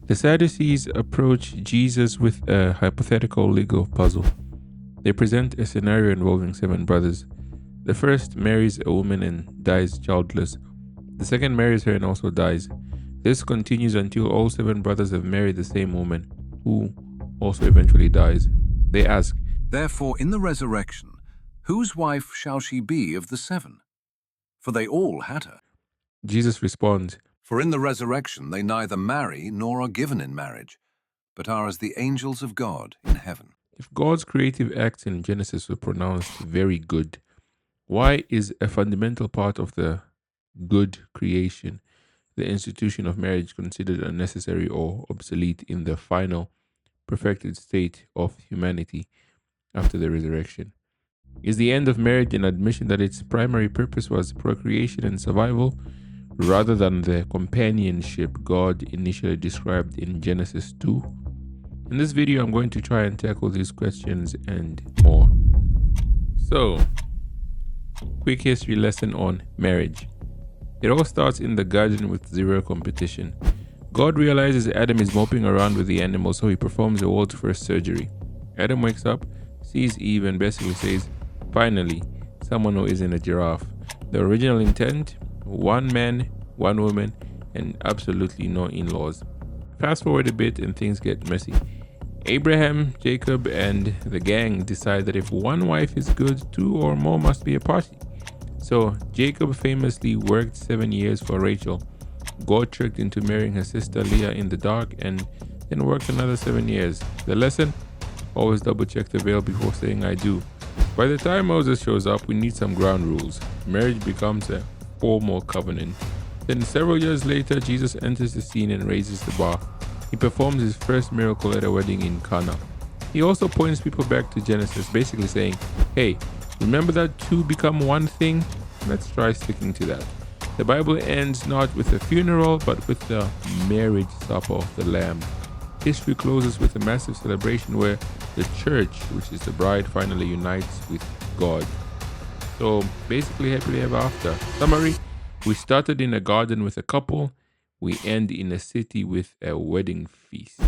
The Sadducees approach Jesus with a hypothetical legal puzzle. They present a scenario involving 7 brothers. The first marries a woman and dies childless. The second marries her and also dies. This continues until all 7 brothers have married the same woman, who also eventually dies. They ask, Therefore, in the resurrection, whose wife shall she be of the 7? For they all had her. Jesus responds, For in the resurrection they neither marry nor are given in marriage, but are as the angels of God in heaven. if God's creative acts in Genesis were pronounced very good, why is a fundamental part of the good creation, the institution of marriage, considered unnecessary or obsolete in the final, perfected state of humanity after the resurrection? Is the end of marriage an admission that its primary purpose was procreation and survival, rather than the companionship God initially described in Genesis 2? In this video, I'm going to try and tackle these questions and more. So, quick history lesson on marriage. It all starts in the garden with zero competition. God realizes Adam is moping around with the animals, so he performs the world's first surgery. Adam wakes up, sees Eve, and basically says, finally, someone who isn't a giraffe. The original intent: 1 man, 1 woman, and absolutely no in-laws. Fast forward a bit and things get messy. Abraham, Jacob, and the gang decide that if 1 wife is good, 2 or more must be a party. So Jacob famously worked 7 years for Rachel, got tricked into marrying her sister Leah in the dark, and then worked another 7 years. The lesson? Always double check the veil before saying I do. By the time Moses shows up, we need some ground rules. Marriage becomes a formal covenant. Then several years later, Jesus enters the scene and raises the bar. He performs his first miracle at a wedding in Cana. He also points people back to Genesis, basically saying, hey, remember that 2 become 1 thing? Let's try sticking to that. The Bible ends not with a funeral, but with the marriage supper of the Lamb. History closes with a massive celebration where the church, which is the bride, finally unites with God. So basically, happily ever after. Summary: we started in a garden with a couple, we end in a city with a wedding feast.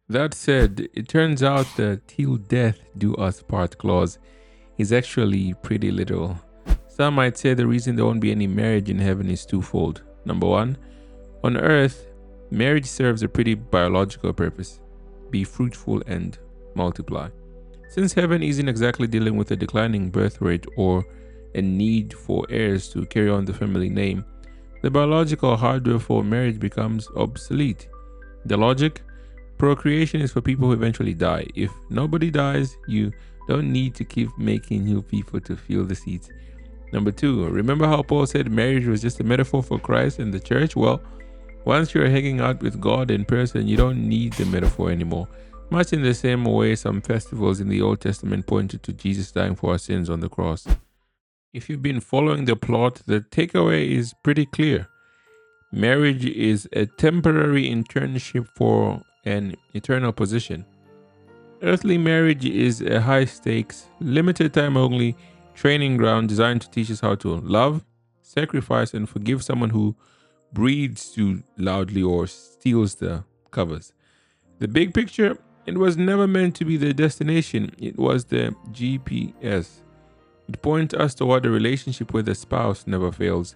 That said, it turns out the till death do us part clause is actually pretty literal. Some might say the reason there won't be any marriage in heaven is twofold. Number 1, on earth, marriage serves a pretty biological purpose: be fruitful and multiply. Since heaven isn't exactly dealing with a declining birth rate or a need for heirs to carry on the family name, the biological hardware for marriage becomes obsolete. The logic? Procreation is for people who eventually die. If nobody dies, you don't need to keep making new people to fill the seats. Number 2, remember how Paul said marriage was just a metaphor for Christ and the church? Well, once you're hanging out with God in person, you don't need the metaphor anymore. Much in the same way some festivals in the Old Testament pointed to Jesus dying for our sins on the cross. If you've been following the plot, the takeaway is pretty clear. Marriage is a temporary internship for an eternal position. Earthly marriage is a high-stakes, limited time only training ground designed to teach us how to love, sacrifice, and forgive someone who breathes too loudly or steals the covers. The big picture: it was never meant to be the destination, it was the GPS. It points us toward a relationship where the spouse never fails,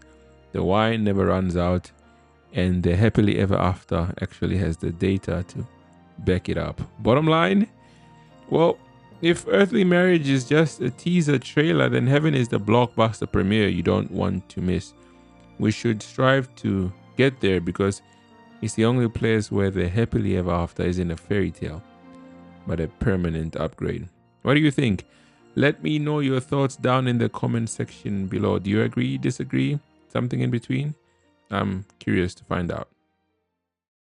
the wine never runs out, and the happily ever after actually has the data to back it up. Bottom line, well, if earthly marriage is just a teaser trailer, then heaven is the blockbuster premiere you don't want to miss. We should strive to get there because it's the only place where the happily ever after isn't a fairy tale, but a permanent upgrade. What do you think? Let me know your thoughts down in the comment section below. Do you agree, disagree, something in between? I'm curious to find out.